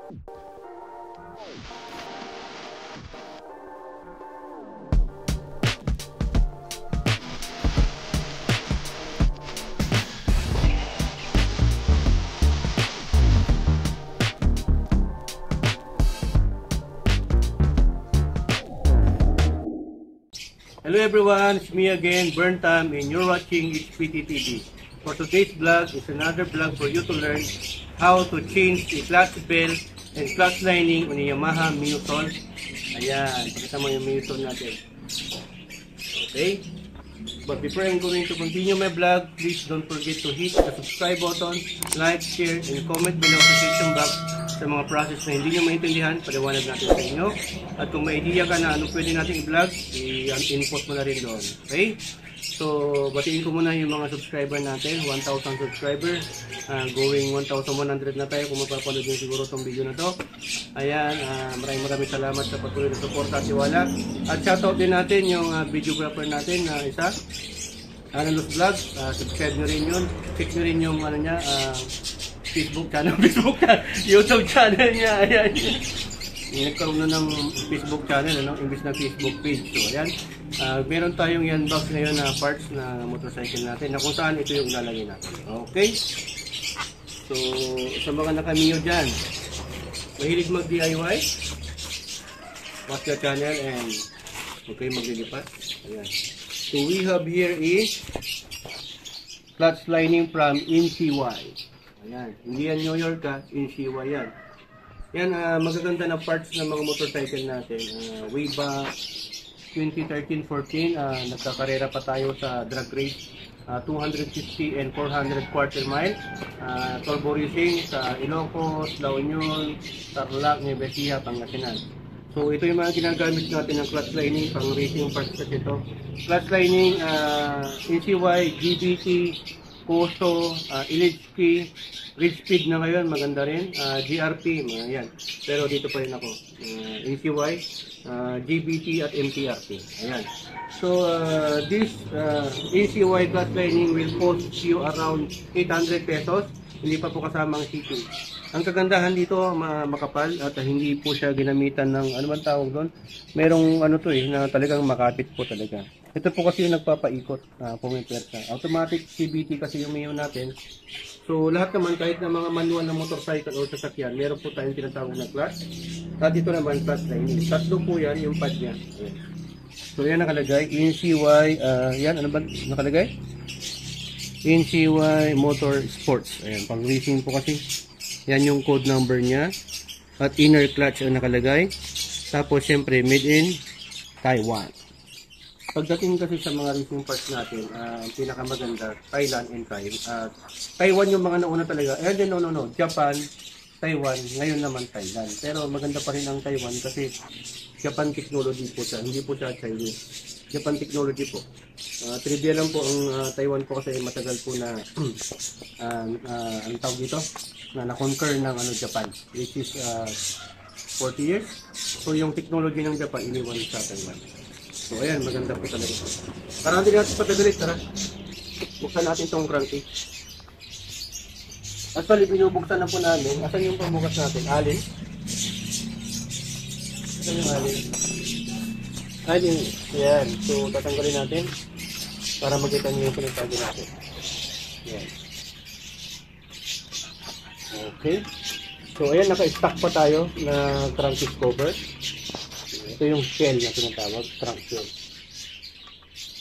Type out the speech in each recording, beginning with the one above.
Hello everyone, it's me again, Burntam, and you're watching HPT TV. For today's vlog is another vlog for you to learn how to change the clutch bell and clutch lining on the Yamaha Miyotol. Ayan, pakita mo yung Miyotol natin. Okay? But before I'm going to continue my vlog, please don't forget to hit the subscribe button, like, share, and comment below sa section box sa mga process na hindi nyo maintindihan, paliwanag natin sa inyo. At kung may idea ka na ano pwede natin i-vlog, i-input mo na rin doon. Okay? So, batiin ko muna yung mga subscriber natin, 1,000 subscriber. Going 1,100 na tayo kung mapapanood nyo siguro itong video na to. Ayan, maraming salamat sa patuloy na support at tiwala. At shoutout din natin yung videographer natin na isa, Analos Vlog. Subscribe nyo rin yun. Check nyo rin yung ano niya, Facebook channel, YouTube channel niya. Ayan. Nagkaroon na ng Facebook channel, ano, imbis na Facebook page. So, ayan. Meron tayong yan box ngayon na parts na motorcycle natin na kung saan ito yung lalagay natin. Okay? So, sa mga nakamiyo dyan, mahilig mag-DIY, watch your channel and okay, maglilipat. Ayan. So, we have here is clutch lining from NCY. Ayan. Hindi yan New York ha, NCY yan. Yan, magaganda na parts ng mga motorcycle natin. Way back 2013-14, nagkakarera pa tayo sa drag race. 250 and 400 quarter mile. Turbo racing sa Ilocos, La Union, Tarlac, Nueva Ecija, Pangasinan. So ito yung mga ginagamit natin ng clutch lining, pang racing parts kasi ito. Clutch lining, NCY, GBT, Koso, Ilitsky, Ridge Speed na ngayon, maganda rin. GRP, yan. Pero dito pa rin ako. NCY, GBT at MTRP. Ayan. So, this NCY clutch lining will cost you around 800 pesos. Hindi pa po kasama ang shipping. Ang kagandahan dito, makapal at hindi po siya ginamitan ng, ano man tawag doon? Merong ano to na talagang makapit po talaga. Ito po kasi yung nagpapaikot, pumipersa. Automatic CBT kasi yung mayo natin. So, lahat naman, kahit na mga manual na motorcycle o sasakyan, meron po tayong tinatawag na clutch. At dito naman, clutch lining. Tatlo po yan, yung pad niya. Ayan. So, yan nakalagay. NCY, yan, ano ba nakalagay? NCY Motor Sports. Ayan, pang racing po kasi. Yan yung code number niya. At inner clutch ang nakalagay. Tapos, syempre, made in Taiwan. Pagdating kasi sa mga racing parts natin, pinakamaganda, Thailand and Taiwan yung mga nauna talaga. Then no. Japan, Taiwan, ngayon naman Thailand. Pero maganda pa rin ang Taiwan kasi Japan technology po siya, hindi po siya Chinese. Japan technology po. Trivia lang po, ang Taiwan po kasi matagal po na ang tawag dito, na na-conquer ng Japan, which is 40 years. So yung technology ng Japan, iniwan sa Taiwan. So ayan, maganda po talaga. Tara natin natin patagalit, tara. Buksan natin itong cranky. Actually, binubuksan na po namin. Asan yung pambukas natin? Alin? Asan yung alin? Alin. Ayan. So, tatanggalin natin para makita niyo yung pinagtagi natin. Ayan. Okay. So, ayan, naka-stack pa tayo na crankcase cover. Ito yung shell na tinatawag, trunk shell.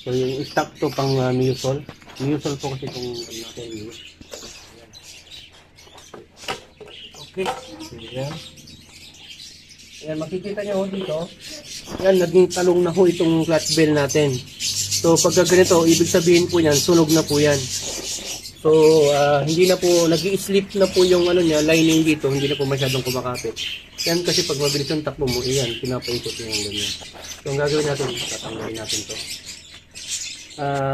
So yung stock to pang Miyotol. Miyotol po kasi itong natin. Okay. Ayan. Ayan, makikita nyo dito. Ayan, naging talong na ho itong clutch bell natin. So pagka ganito, ibig sabihin po yan, sunog na po yan. So hindi na po, nag-i-slip na po yung lining dito, hindi na po masyadong kumakapit. Yan kasi pag mabilis yung takbo mo, iyan, pinapaikot yung ganyan. So ang gagawin natin, tatanggalin natin to.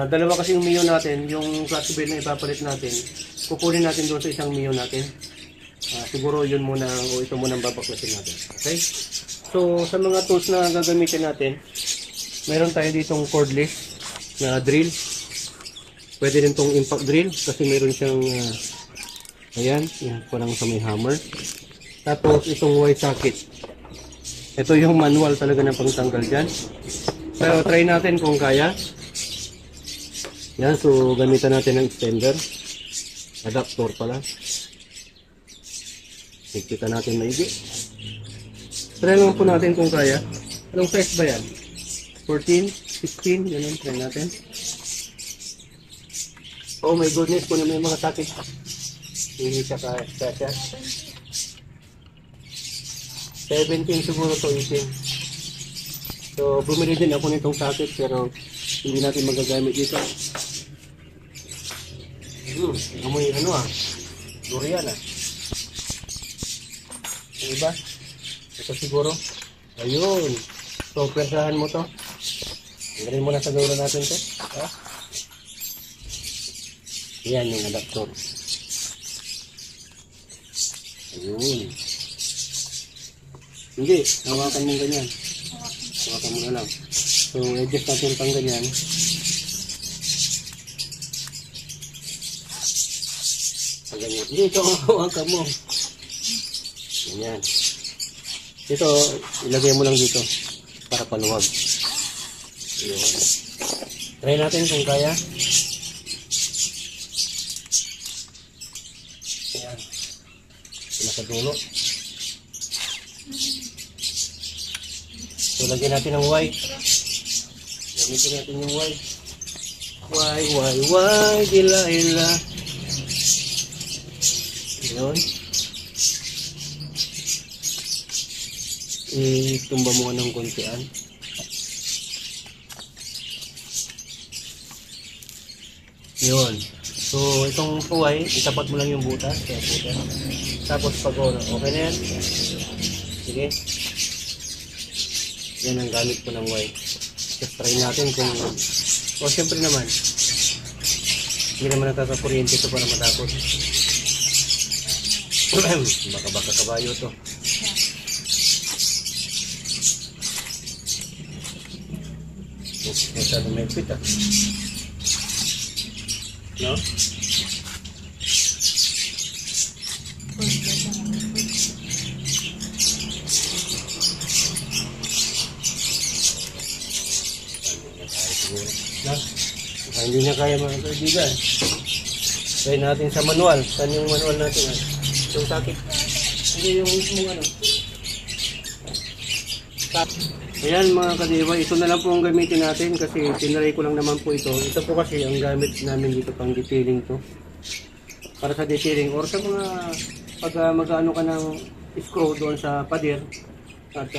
Dalawa kasi yung Mio natin, yung clutch bell na ipapalit natin, kukunin natin doon sa isang Mio natin. Siguro yun muna, o ito muna ang babaklasin natin. Okay? So sa mga tools na gagamitin natin, meron tayo ditong cordless na drill. Pwede rin tong impact drill kasi meron siyang ayan, yung parang sa may hammer. Tapos itong Y socket. Ito yung manual talaga ng pangtanggal dyan. Pero try natin kung kaya. Yan, so gamitan natin ng extender. Adapter pala. Higpitan natin maigi. Try lang po natin kung kaya. Anong size ba yan? 14, 16, ganun. Try natin. Oh my goodness, kung may mga socket. Hindi siya kaya. 17 siguro to 18. So bumili din ako nitong socket pero hindi natin magagamit dito. Amoy ano durian Diba? Ito siguro. Ayun. So pwersahan mo to. Tanggalin mo na sa dulo natin to. Yan yung adapter. Ayun. Hindi, hawakan mo ganyan. Hawakan mo na lang. So, adjust natin pang ganyan. Pang ganyan. Hindi, ito hawakan mo. Ganyan. Ito, ilagay mo lang dito para paluwag. Ayun. Try natin kung kaya. Ayan. Nasa dulo. So, lagyan natin ng white. Gamitin natin yung white. White, ila. Yun. Itumba mo ng kontian. Yun. So, itong white, itapat mo lang yung butas. Tapos pag-ono. Okay na yan? Sige. Yan ang gamit ko ng white. Just try natin kung... O, syempre naman. Hindi naman nakakakuryente ito para matakot. Baka kabayo to. Masyado may pit No? Hindi niya kaya mga kaibigan. Try natin sa manual. Saan yung manual natin? Yung sakit. Hindi yung mismong ano. Ayan mga kadiwa, ito na lang po ang gamitin natin kasi tinry ko lang naman po ito. Ito po kasi ang gamit namin dito pang detailing to. Para sa detailing or sa mga pag mag-ano ka ng screw doon sa pader at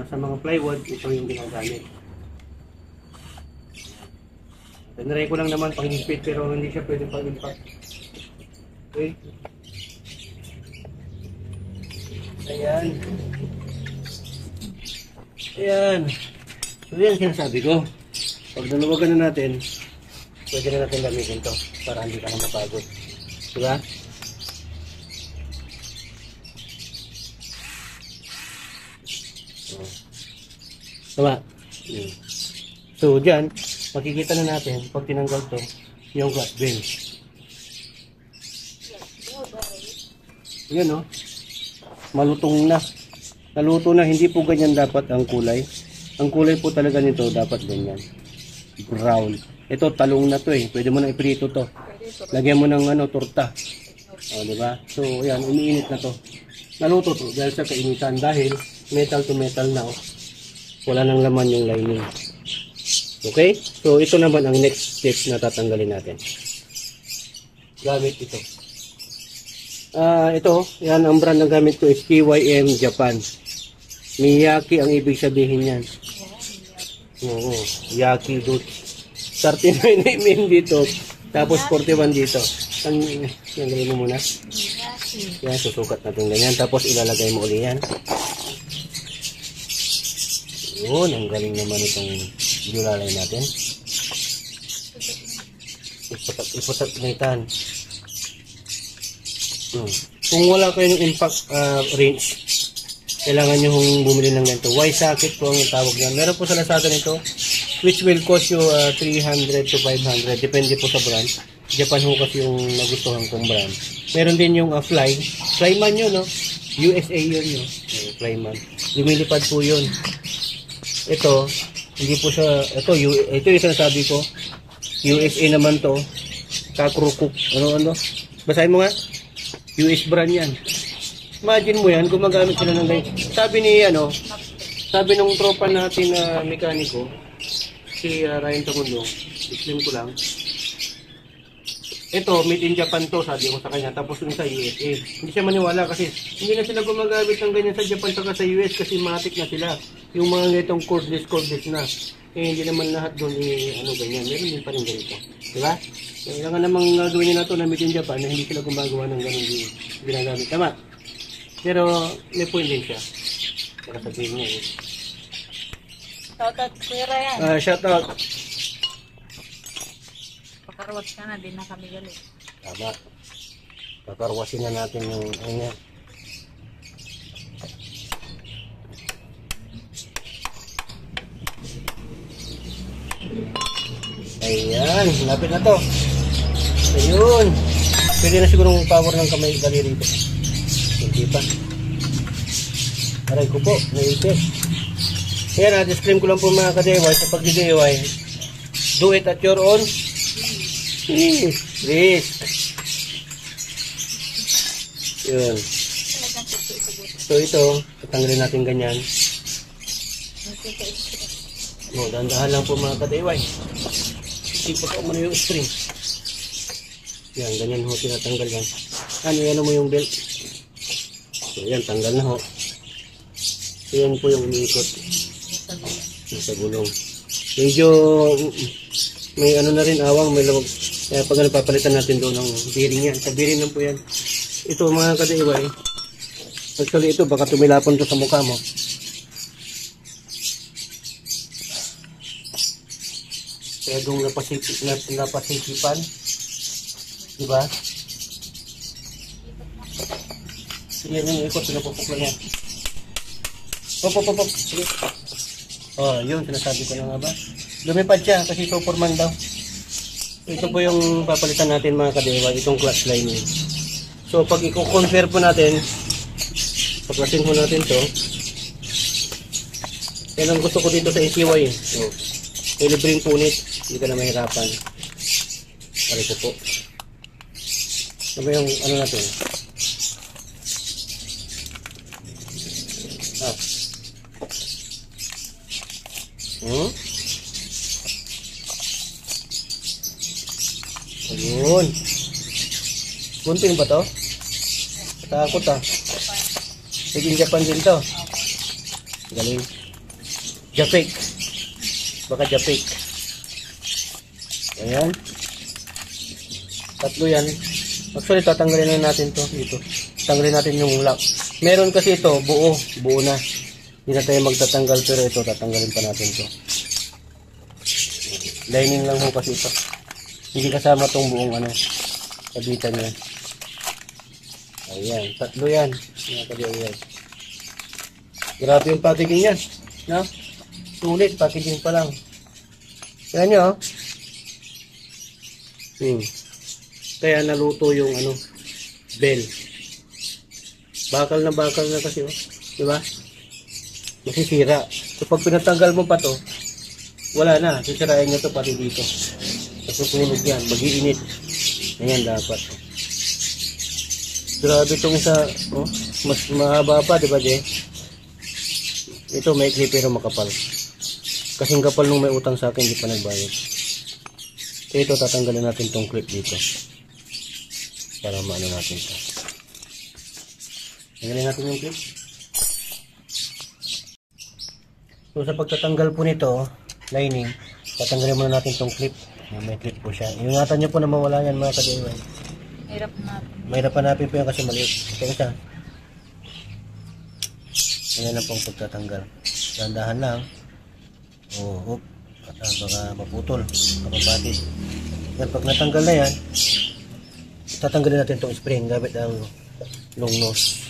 sa mga plywood, ito yung ginagamit. Tinry ko lang naman pang-higpit pero hindi siya pwedeng pang-impact. Okay. Ayan. Ayan. So yan sinasabi ko. Pag naluwagan na natin, pwede na natin gamitin to para hindi ka na mapagod. Diba? Tama. So dyan, makikita na natin pag tinanggal to yung glass bell. Yan o. Malutong na. Naluto na. Hindi po ganyan dapat ang kulay. Ang kulay po talaga nito dapat ganyan. Brown. Ito talong na to eh. Pwede mo na iprito to. Lagyan mo ng ano, torta. O, diba? So yan, umiinit na to. Naluto to dahil sa kainitan. Dahil metal to metal na o. Wala nang laman yung lining. Okay? So, ito naman ang next step na tatanggalin natin. Gamit ito. Ito, yan ang brand na gamit ko is KYM Japan. Miyaki ang ibig sabihin yan. Oo, Yaki Dut. 39 mm dito. Tapos 41 dito. Ang galing mo muna. Yan, susukat natin ganyan. Tapos ilalagay mo uli yan. Yun, ang galing naman itong julalay natin. Iputat-iputat. Kung wala kayong impact range, kailangan nyo bumili ng ganito. Y socket po ang tawag yan. Meron po sa Lazada nito, which will cost you 300 to 500. Depende po sa brand. Japan ho kasi yung nagustuhan kong brand. Meron din yung Flyman yun, no? USA yun, no? Flyman. Lumilipad po yun. Ito, hindi po siya, ito yung sinasabi ko. USA naman to. Kakrukuk. Ano? Basahin mo nga. US brand yan. Imagine mo yan, gumagamit sila ng ganyan. Sabi nung tropa natin na mekaniko, si Ryan Tamundong, explain ko lang. Ito, made in Japan to, sabi ko sa kanya. Tapos yung sa USA. Hindi siya maniwala kasi hindi na sila gumagamit ng ganyan sa Japan saka sa US kasi matik na sila. Yung mga ganitong cordless na. Eh, hindi naman lahat doon ganyan. Meron din pa rin ganito. Diba? Kailangan namang gawin nila ito na made in Japan na hindi sila gumagawa ng ganun ginagamit. Tama? Pero may point din siya. Para sabihin niya eh. Shoutout Kuya Ryan. Shoutout. Pakarwas ka na, din na kami galit. Tama. Pakarwasin na natin yung niya. Ayan, lapit na to. Ayun. Pwede na siguro ng power ng kamay dali rito. Hindi pa. Aray ko po, naipit. Ayan, disclaim ko lang po mga ka-DIY sa pag-DIY. Do it at your own risk. Yun. So ito, tatanggalin natin ganyan. Dahan-dahan lang po mga ka-DIY. Sipo ko muna yung spring. Yan, ganyan ho, tinatanggal yan. Ano mo yung belt. So yan, tanggal na ho. So yan po yung umiikot. Sa gulong. Medyo may na rin awang, may lawag. Kaya pag papalitan natin doon ng bearing yan. Sa bearing lang po yan. Ito mga ka-DIY. Actually ito, baka tumilapon to sa mukha mo. Kaya doon napasikipan. Diba? Yan yung ikot, pinapupok lang yan. Pop. Sige. Oh, yun, sinasabi ko na nga ba? Lumipad siya kasi superman daw. Ito po yung papalitan natin mga ka-DIY, itong clutch lining. So, pag i-confer po natin, paklasin po natin to. Yan ang gusto ko dito sa ACY. So, libreng punit, hindi ka na mahirapan. Pari ko po. Ano yung ano natin? Ayun. Gunting ba to? Takot ah. Naging Japan din to. Galing. Japik. Baka Japik. Ayan. Tatlo yan. Actually, tatanggalin na natin to dito. Tanggalin natin yung lock. Meron kasi ito, buo na. Hindi na tayo magtatanggal pero ito, tatanggalin pa natin to. Lining lang ho kasi ito. Hindi kasama tong buong kabitan niya. Ayan, tatlo yan. Ayan. Grabe yung packaging niya. No? Sulit, packaging pa lang. Kaya nyo, kaya naluto yung bell. Bakal na kasi, oh. Diba? Masisira. So pag pinatanggal mo pa to, wala na. Sisirain nyo to pati dito. Susunog yan. Mag-iinit. Ayan dapat. Grabe itong isa. Oh, mas mahaba pa, diba, Je? Ito may clip pero makapal. Kasing kapal nung may utang sa akin, hindi pa nagbayad. Ito, tatanggalin natin tong clip dito. Para maano natin ito. Tanggalin natin yung clip. So, sa pagtatanggal po nito, lining, tatanggalin muna natin tong clip. May clip po siya. Ingatan nyo po na mawala yan mga ka-DIY. Mahirap hanapin po yan kasi maliit. Ito isa. Ayan lang pong pagtatanggal. Dandahan lang. Oh, baka maputol. Kapapatid. Yan, pag natanggal na yan, tatanggalin natin itong spring gamit ang long nose.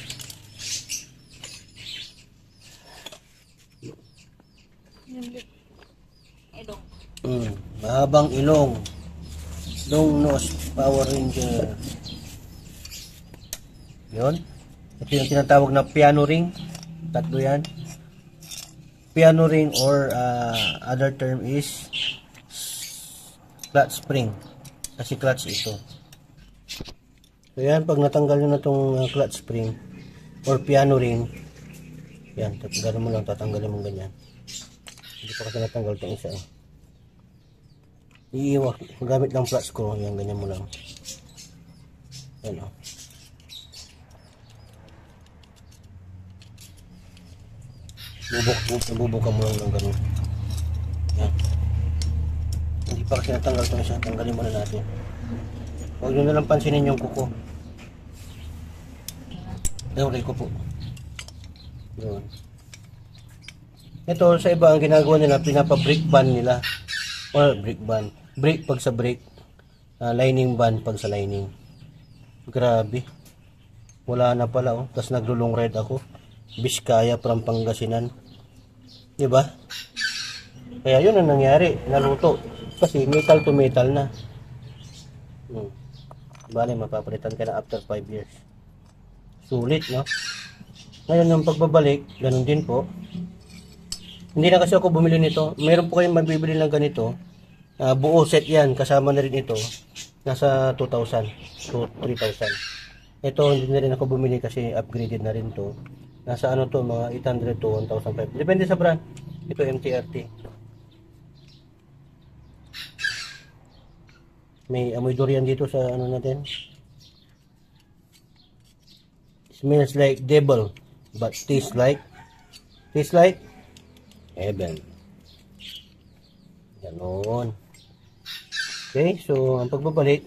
Mahabang ilong. Long nose Power Ranger. Yun. Ito yung tinatawag na piano ring. Tatlo yan. Piano ring or other term is clutch spring. Kasi clutch ito. So yan, pag natanggal nyo na itong clutch spring or piano ring, yan, tatanggalin mo lang, tatanggalin mo ganyan. Hindi pa kasi natanggal itong isa. Iiwak, gamit lang flat screw, yan, ganyan mo lang. Yan o. Bubuka mo lang ng ganun. Yan. Hindi pa kasi natanggal itong isa, tanggalin muna natin. Huwag nyo nalang pansinin yung kuko. Ayun, kuko. Yun. Ito, sa iba, ang ginagawa nila, pinapa-brake band nila. Or brake band. Brake pag sa brake. Lining band pag sa lining. Grabe. Wala na pala, oh. Tapos naglo-long ride ako. Biskaya from Pangasinan. Diba? Kaya yun ang nangyari. Naluto. Kasi metal to metal na. Bale, mapapalitan ka na after 5 years. Sulit, no? Ngayon, yung pagbabalik, ganun din po. Hindi na kasi ako bumili nito. Meron po kayong mabibili ng ganito. Buo set yan. Kasama na rin ito. Nasa 2,000 to 3,000. Ito, hindi na rin ako bumili kasi upgraded na rin to. Nasa ano to, mga 800 to 1,500. Depende sa brand. Ito, MTRT. May amoy durian dito sa ano natin. Smells like devil, but tastes like heaven. Ganon. Okay, so ang pagbabalik.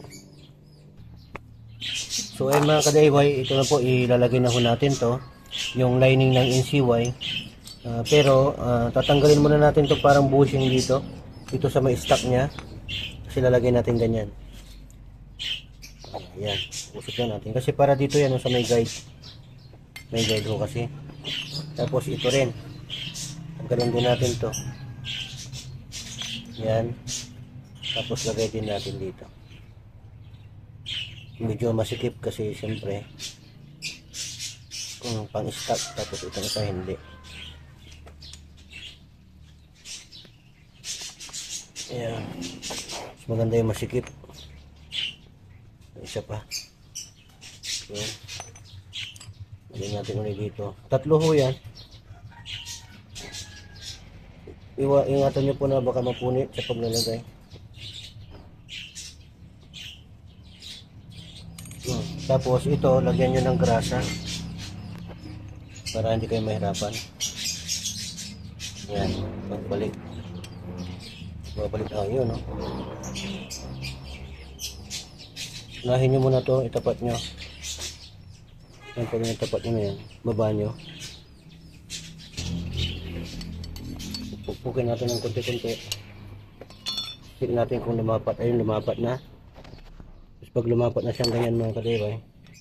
So ay mga ka-DIY, ito na po, ilalagay na ho natin to, yung lining ng NCY. Pero tatanggalin muna natin to parang bushing dito sa may stock nya. Kasi lalagay natin ganyan. Ayan, usap na natin. Kasi para dito yan sa may guide. May guide ho kasi. Tapos ito rin. Tanggalin din natin to. Yan. Tapos lagay din natin dito. Medyo masikip kasi siyempre pang stock. Tapos itong isa hindi. Ayan. Maganda yung masikip. Isa pa. Ayan. Lagyan natin ulit dito. Tatlo ho yan. Ingatan nyo po na baka mapunit sa paglalagay. Tapos ito, lagyan nyo ng grasa para hindi kayo mahirapan. Yan, pagbalik. Babalik na yun, no? Unahin nyo muna to, itapat nyo. Yan, pag itapat nyo na yan, baba nyo. Pupukin natin ng konti-konti. Check natin kung lumapat. Ayun, lumapat na. Tapos pag lumapat na siyang ganyan mga ka-DIY,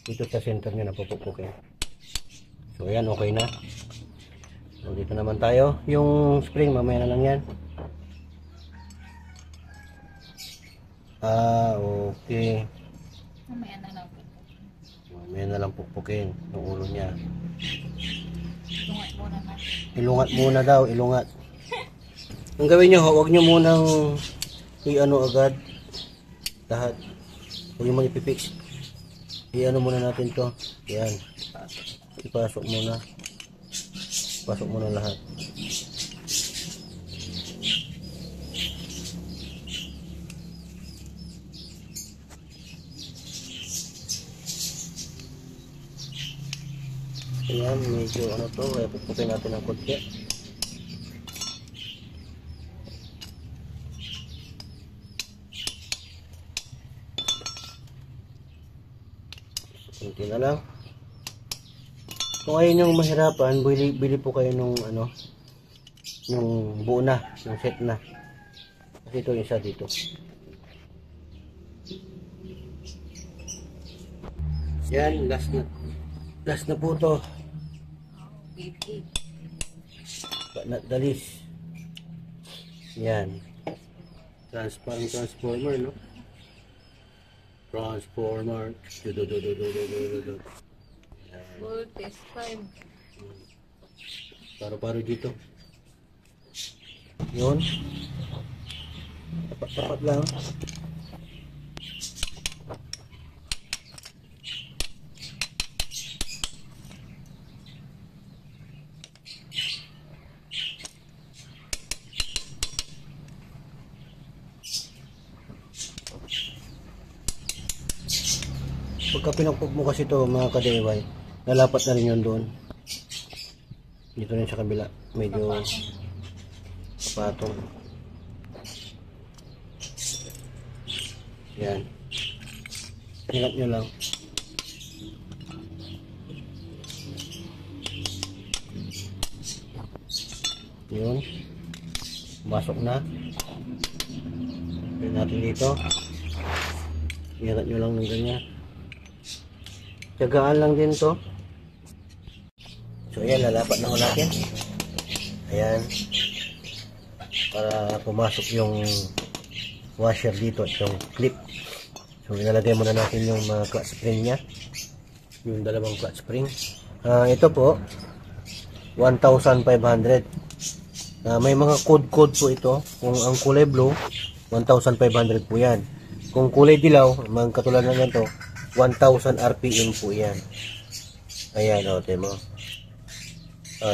dito sa center nyo na pupukin. So ayan, okay na. So dito naman tayo. Yung spring, mamaya na lang yan. Okay. Mamaya na lang. Mamaya na lang pupukin yung ulo niya. Ilungat muna natin. Ilungat muna daw, ilungat. Ang gawin nyo, huwag nyo munang i-ano agad lahat. Huwag nyo muna ipipix. I-ano muna natin to. Yan. Ipasok muna. Pasok muna lahat. Ayan, medyo ano to, kaya pupukin natin ng konti. Konti na lang. Kung ayaw nyo mahirapan, bili po kayo nung ano, yung buo na, yung set na. Kasi ito yung isa dito. Yan, last na po to. But not the least. Yan. Transformer, no? Transformer. Yan. Voltage 5. Paro-paro dito. Yun. Tapat-tapat lang. Pagka pinagpog mo kasi ito mga ka-DIY, lalapat na rin yun doon. Dito rin sa kabila. Medyo patong. Yan. Ingat nyo lang. Yun. Masok na. Pwede natin dito. Ingat nyo lang ng ganyan. Tiyagaan lang din to. So ayan, lalapat na ko natin. Ayan. Para pumasok yung washer dito at yung clip. So ilalagay muna natin yung mga clutch spring nya. Yung dalawang clutch spring. Ito po 1,500. May mga code po ito. Kung ang kulay blue 1,500 po yan. Kung kulay dilaw, mga katulad na ganito, 1,000 RPM po yan. Ayan, o, mo.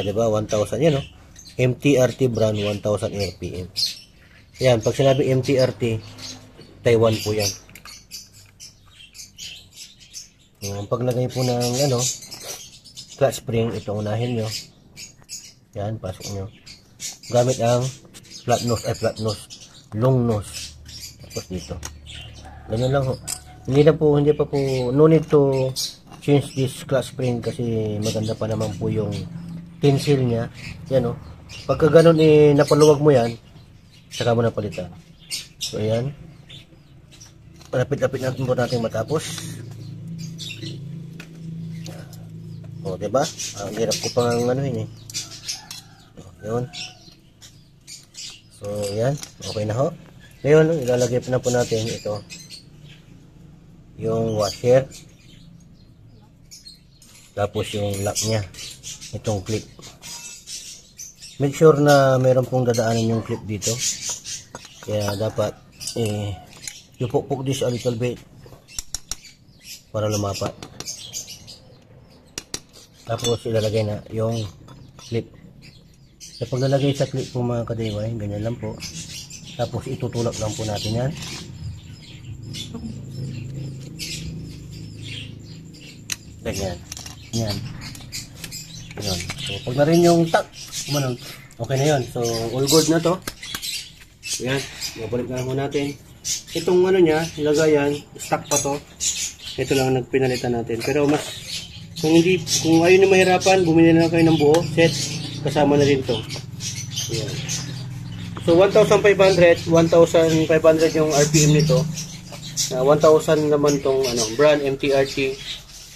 Diba? 1,000 yan, o. MTRT brand, 1,000 RPM. Ayan, pag sinabi MTRT, Taiwan po yan. Ang paglagay po ng, clutch spring, ito unahin nyo. Yan, pasok nyo. Gamit ang flat nose, long nose. Tapos dito. Ganyan lang, ho. Hindi pa po, no need to change this clutch spring kasi maganda pa naman po yung tinsel niya. Yan, o. Pagka ganun, napaluwag mo yan, saka mo napalitan. So, ayan. Lapit-lapit natin po natin matapos. O, diba? Ang hirap ko pang anuhin, Yun. So, ayan. Okay na, ho. Ngayon, ilalagay na po natin ito. Yung washer, tapos yung lock nya, itong clip. Make sure na meron pong dadaanan yung clip dito, kaya dapat ipukpok this a little bit para lumapat. Tapos ilalagay na yung clip. Sa paglalagay sa clip po mga ka-DIY, ganyan lang po. Tapos itutulak lang po natin yan. Ganyan. Yan. Yun. So, pag na rin yung tak, okay na yun. So, all good na to. Yan. Babalik na lang natin. Itong niya, lagayan, stock pa to. Ito lang nagpinalitan natin. Pero mas, kung ayaw nyo mahirapan, bumili na kayo ng buo, set, kasama na rin to. Yan. So, 1,500 yung RPM nito. 1,000 naman tong brand MTRT.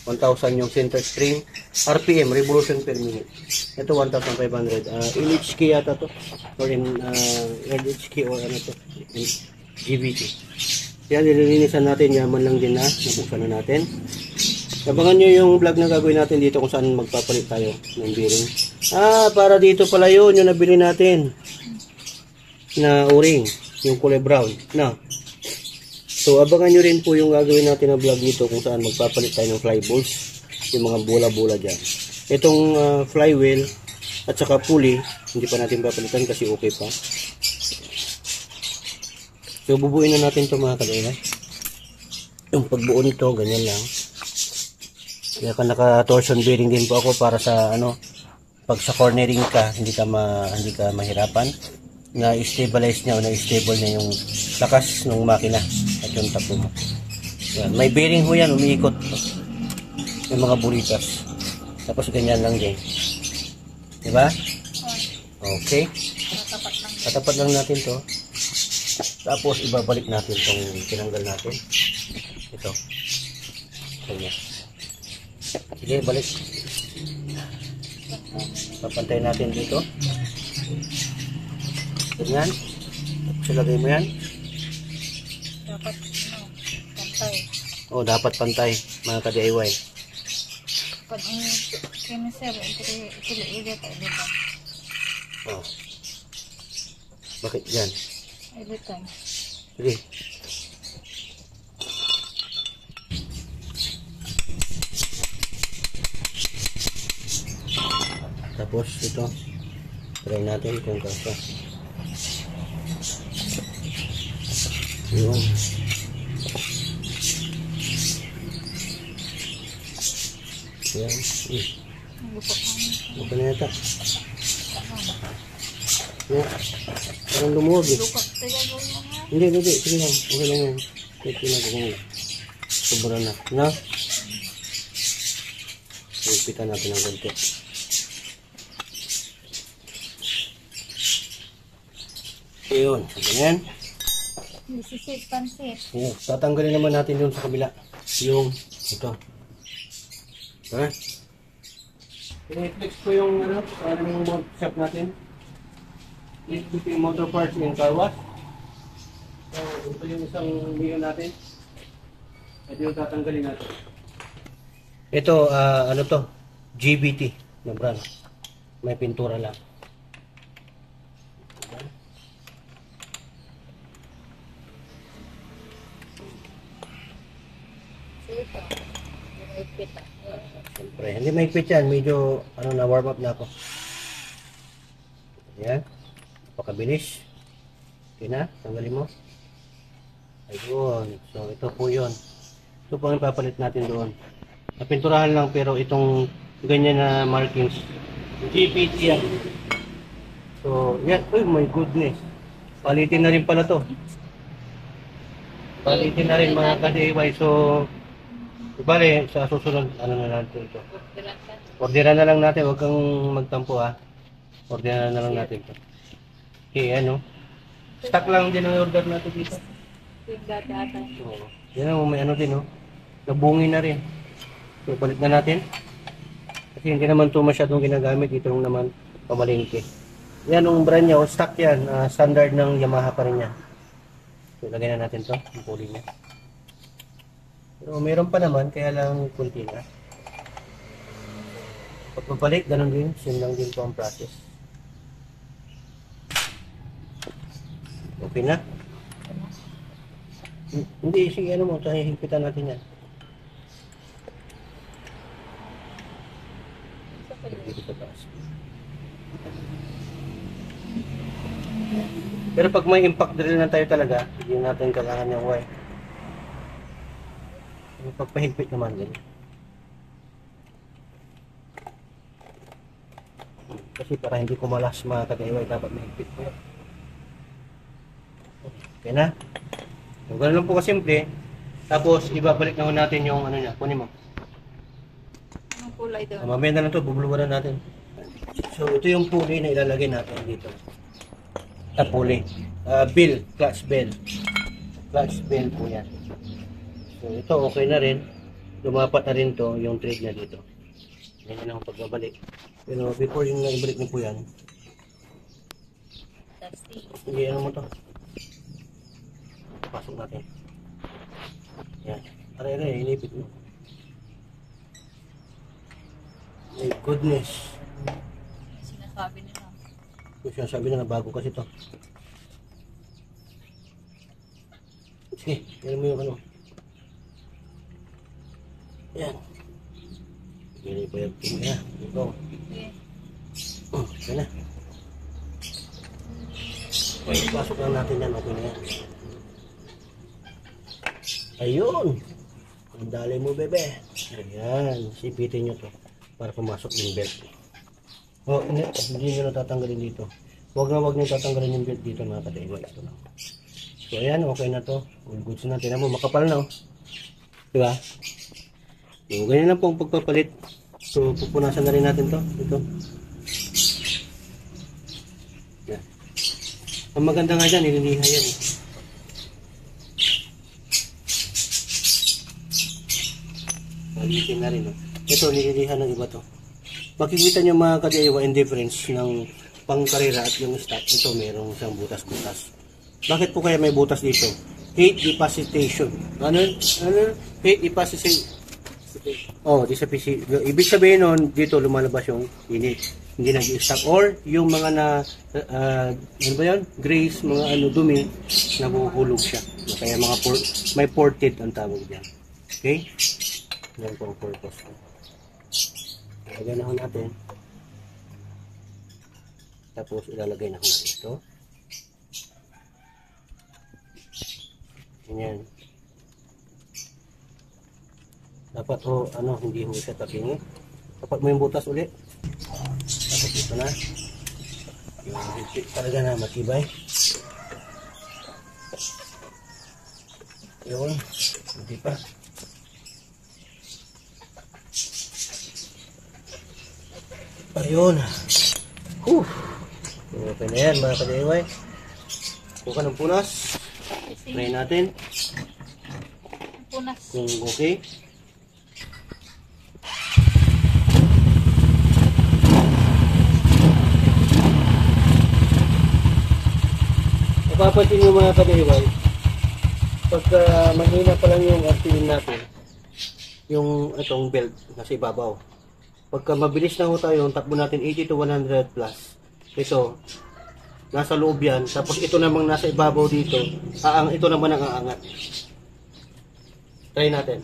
1,000 yung center spring. RPM, revolution per minute. Ito 1,500. LHK yata to. Or LHK or to. GVT. Yan, nililinisan natin. Yaman lang din na. Nabuksan na natin. Abangan nyo yung vlog na gagawin natin dito kung saan magpapalit tayo ng bearing. Para dito pala yun. Yung nabili natin. Na o-ring. Yung kulay brown. So, abangan nyo rin po yung gagawin natin na vlog dito kung saan magpapalit tayo ng fly balls, yung mga bola-bola dyan. Itong flywheel at saka pulley, hindi pa natin papalitan kasi okay pa. So, bubuin na natin ito mga ka-DIY. Yung pagbuo nito, ganyan lang. Kaya naka-torsion bearing din po ako para sa pag sa cornering ka, hindi ka mahirapan. Na-stabilize niya o na-stable niya yung lakas ng makina at yung takbo mo. Yan. May bearing ho yan, umiikot. Yung mga buritas. Tapos ganyan lang din. Diba? Okay. Tatapat lang natin to. Tapos ibabalik natin itong tinanggal natin. Ito. Ganyan. Sige, balik. Papantay natin dito. Ganyan. Tapos ilagay mo yan. Dapat pantay. Dapat pantay mga ka-DIY. Pag ang kinisir, ulit tayo dito. Oh. Bakit yan? Ulitan. Sige. Tapos ito, try natin kung kasa. Yun. Yan. Ang gusto ko. Ito na yata. Yan. Parang lumuwag eh. Lukak tayo mga. Hindi. Sige lang. Okay lang yan. Ito na kung sobra na. Na? Ipitan natin ng konti. Ayun. Ganyan. Sisit, pansit. Oo, tatanggalin naman natin yung sa kabila. Yung ito. Ha? I-flex ko yung yung shop natin. HPP Motor Parts in Car Wash. So, ito yung isang million natin. Ito yung tatanggalin natin. Ito, ano to? GBT na brand. May pintura lang. Ito. Ipit ah. Siyempre, hindi mahigpit yan. Medyo, na warm up na ako. Yan. Pakabilis. Okay na, tanggalin mo. Ayun. So, ito po yun. Ito po ang ipapalit natin doon. Napinturahan lang pero itong ganyan na markings. GPT yan. So, yan. Oh my goodness. Palitin na rin pala to. Palitin na rin mga ka-DIY. So, bale, sa susunod, na natin ito. Orderan na lang natin. Huwag kang magtampo ha. Orderan na lang natin ito. Okay, ano. Stock lang din ang order natin dito. So, yan ang may ano din, no. Nabungi na rin. So, palit na natin. Kasi hindi naman ito masyadong ginagamit. Ito lang naman pamalingke. Yan ang brand niya. O stock yan. Standard ng Yamaha pa rin yan. So, lagyan na natin ito. Yung pulley niya. Pero meron pa naman. Kaya lang kunti na. Pagpapalik, ganun din. Same lang din po ang process. Okay na? Hindi, sige ano mo. Higpitan natin yan. Dito sa taas. Pero pag may impact drill na tayo talaga, hindi natin kailangan yung wire. Yung pagpahigpit naman din. Kasi para hindi kumalas mga ka-DIY, dapat mahigpit po yan. Okay na? So, ganun lang po kasimple. Tapos, ibabalik naman natin yung ano niya. Kunin mo. Anong kulay doon? Mamaya na lang ito, bubulugan na natin. So, ito yung pulley na ilalagay natin dito. Pulley. Bell, clutch bell. Clutch bell po yan. So, ito okay na rin. Lumapat na rin to yung thread na dito. Ganyan ang pagbabalik. Pero before yung naibalik niyo po yan, hindi ano mo to. Pasok natin. Yan. Aray-aray, inipit mo. My goodness. Sinasabi nila. Kung sinasabi na bago kasi to. Sige, yan mo yung ano. Yan. Gini pa yung tingin. Ito. Okay. Okay na. Okay, pasok lang natin yan. Okay na yan. Ayun. Ang dali mo, bebe. Ayan. Sipitin nyo to para pumasok yung belt. Oh, hindi nyo natatanggalin dito. Huwag nyo tatanggalin yung belt dito mga ka-DIY. Ito lang. So, ayan. Okay na to. All goods na. Tignan mo, makapal na oh. Diba? So, ganyan lang po ang pagpapalit. So, pupunasan na rin natin to. Ito. Yan. Ang maganda nga dyan, nililiha yan eh. Palitin na rin. Oh. Ito, nililihan ng iba to. Makikita nyo mga ka-DIY yung difference ng pangkarera at yung stock. Ito, mayroong isang butas-butas. Bakit po kaya may butas dito? Heat depositation. Ano? Heat depositation. Oh, di sa PC. Ibig sabihin nun, dito lumalabas yung init. Hindi nag-stack. Or yung mga ano ba yan? Grease, mga dumi, nabuhulog siya. Kaya may ported ang tawag dyan. Okay? Yan po ang purpose. Lagyan na ho natin. Tapos ilalagay na ho natin ito. Ganyan. Dapat ho, hindi ho siya tapingi. Dapat mo yung butas ulit. Tapos ito na. Yung higpit talaga na matibay. Yun. Hindi pa. Ayun. Okay na yan mga ka-DIY. Kuha ng punas. Try natin. Punas. Kung okay. Napapansin nyo mga ka-DIY, pagka mahina pa lang yung RPM natin, yung itong belt nasa ibabaw. Pagka mabilis na ho tayo, takbo natin 80 to 100 plus. Ito, nasa loob yan. Tapos ito namang nasa ibabaw dito, ito naman ang aangat. Try natin.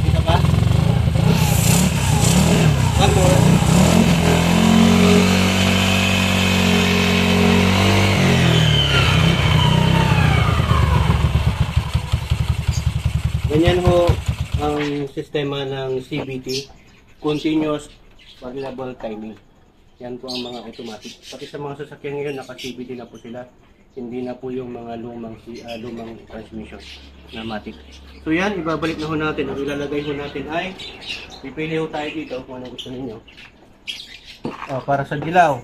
Dito ba? One more. Ganyan ho ang sistema ng CVT, Continuous Variable Timing. Yan po ang mga automatic. Pati sa mga sasakyan ngayon, naka-CVT na po sila. Hindi na po yung mga lumang transmission na matic. So yan, ibabalik na ho natin. Ang ilalagay ho natin ay, pipili ho tayo dito kung ano gusto ninyo. Para sa dilaw.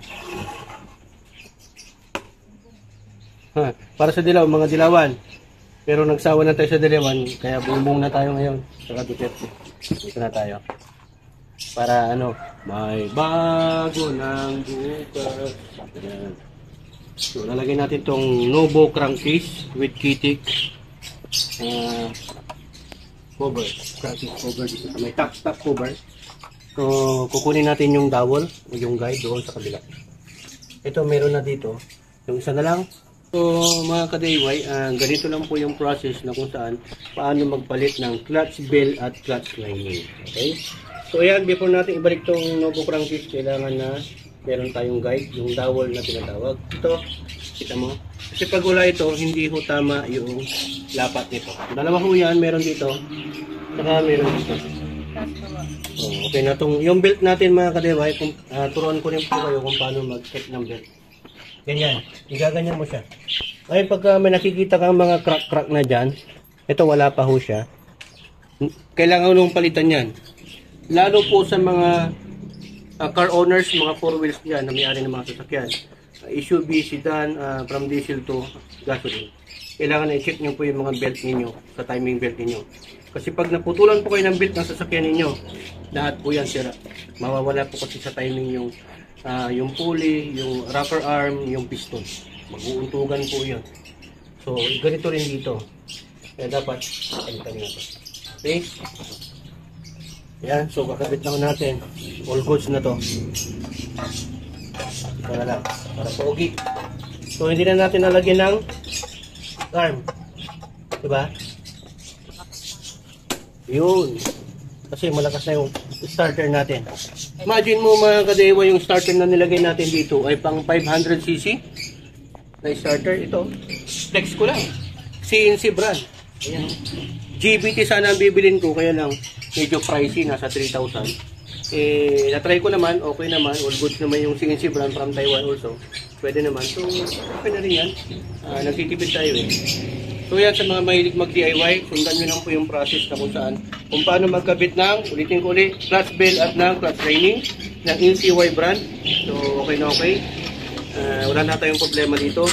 Para sa dilaw, mga dilawan. Pero nagsawa na tayo sa dilawan, kaya bumbong na tayo ngayon. Saka Duterte. Dito na tayo. Para may bago ng bukas. Ayan. So, lalagay natin tong Novo crankcase with Kitik cover. Crankcase cover dito. May top cover. So, kukunin natin yung dowel o yung guide doon sa kabila. Ito, meron na dito. Yung isa na lang. So mga ka-DIY, ganito lang po yung process na kung saan paano magpalit ng clutch bell at clutch lining. Okay? So ayan, before natin ibalik tong Novo crankcase, kailangan na meron tayong guide, yung dowel na tinatawag. Ito, kita mo. Kasi pag wala ito, hindi ho tama yung lapat nito. Dalawa ho yan, meron dito. Saka meron dito. Okay na tong yung belt natin mga ka-DIY, turuan ko rin po kayo kung paano mag-check ng belt. Ganyan, igaganyan mo siya. Ngayon pagka may nakikita kang mga crack na dyan, ito wala pa ho siya, kailangan nung palitan yan. Lalo po sa mga car owners, mga 4 wheels dyan na may-ari ng mga sasakyan, SUV, sedan, from diesel to gasoline. Kailangan i-check nyo po yung mga belt ninyo, sa timing belt ninyo. Kasi pag naputulan po kayo ng belt ng sasakyan ninyo, lahat po yan sira. Mawawala po kasi sa timing yung pulley, yung rocker arm, yung piston. Mag-uuntugan po yun. So, ganito rin dito. Kaya dapat, palitan nyo ito. Okay? Yan, so kakabit lang natin. All goods na to. Ito na lang, para pogi. So, hindi na natin nalagyan ng arm. Diba? Yun. Kasi malakas na yung starter natin. Imagine mo mga ka-DIY, yung starter na nilagay natin dito ay pang 500cc na starter. Ito, flex ko lang. CNC brand. Ayan. GBT sana ang bibilin ko, kaya lang medyo pricey, nasa 3,000. Na-try ko naman, okay naman. All goods naman yung CNC brand from Taiwan also. Pwede naman. So, okay na rin yan. Nagtitipid tayo eh. So yan, sa mga mahilig mag-DIY, sundan nyo lang po yung process na kung paano magkabit ng, ulitin ko ulit, clutch bell at ng clutch lining ng NCY brand. So okay na okay. Wala na tayong problema dito.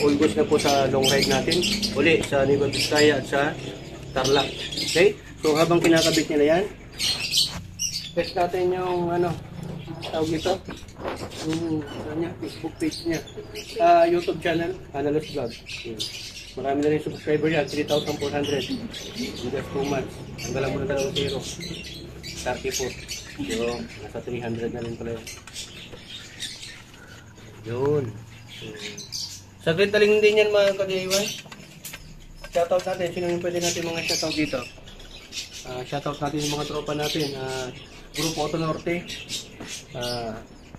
All goods na po sa long ride natin. Uli, sa Nueva Vizcaya at sa Tarlac. Okay? So habang kinakabit nila yan, test natin yung tawag ito, yung ano niya, Facebook page niya, YouTube channel, Analos Vlog. Yun. Marami na rin subscriber yan, 3,400 in just 2 months. Ang galang mo na 2 0, 34. So, nasa 300 na rin pala yun. Yun. Saglit taling din yan mga ka-DIY. Shoutout natin, sino yung pwede natin mga shoutout dito? Shoutout natin yung mga tropa natin. Grupo Auto Norte.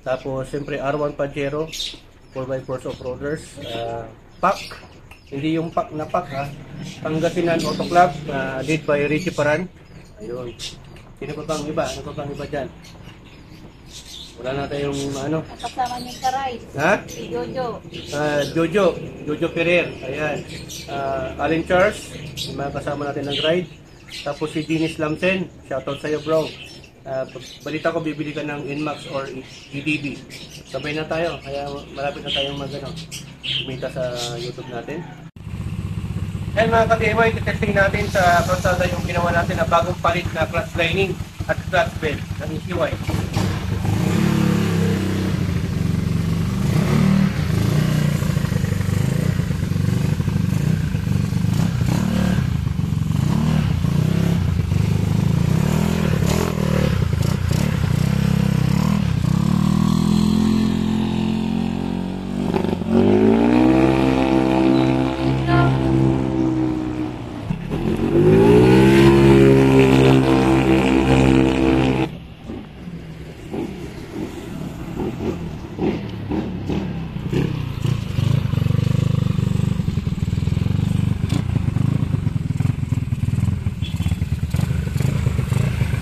Tapos, siyempre, R1 Pajero, 4x4 Off-Roaders. PAC, hindi yung PAC na PAC ha. Pangasinan Auto Club, led by Richie Paran. Ayun. Sino pa bang iba? Ano pa bang iba dyan? Wala na tayong ano. Kasama niya Karay. Ha? Si Jojo. Jojo Ferrer. Ayan. Allen Charles, yung mga kasama natin ng ride. Tapos si Dennis Lamsen. Shoutout sa'yo bro. Balita ko bibili ka ng NMAX or EDB. Sabay na tayo. Kaya malapit na tayong kumita sa YouTube natin. Ayan mga ka-DIY, testing natin sa kalsada yung ginawa natin na bagong palit na clutch lining at clutch belt ng ECY.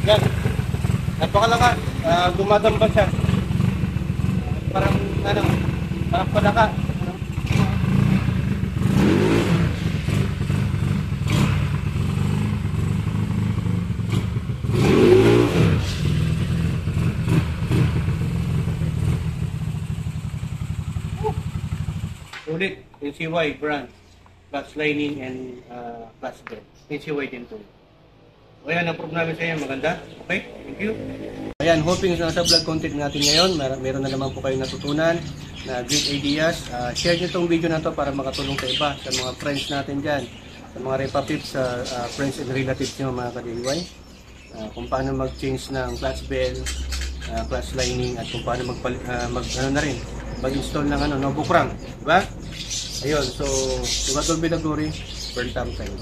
Yan. Napakalaka. Dumadamba siya. Parang palaka. Ulit, NCY brand. Clutch lining and clutch belt. NCY din to. O yan, ang proof namin sa inyo. Maganda. Okay? Thank you. Ayan, hoping sa vlog content natin ngayon, meron na naman po kayong natutunan na great ideas. Share nyo itong video na to para makatulong sa iba, sa mga friends natin dyan, sa mga repapips, sa friends and relatives nyo mga ka-DIY. Kung paano mag-change ng clutch belt, clutch lining, at kung paano mag-install ng no book crank. Diba? Ayun, so, to God be the glory, burn time tayo.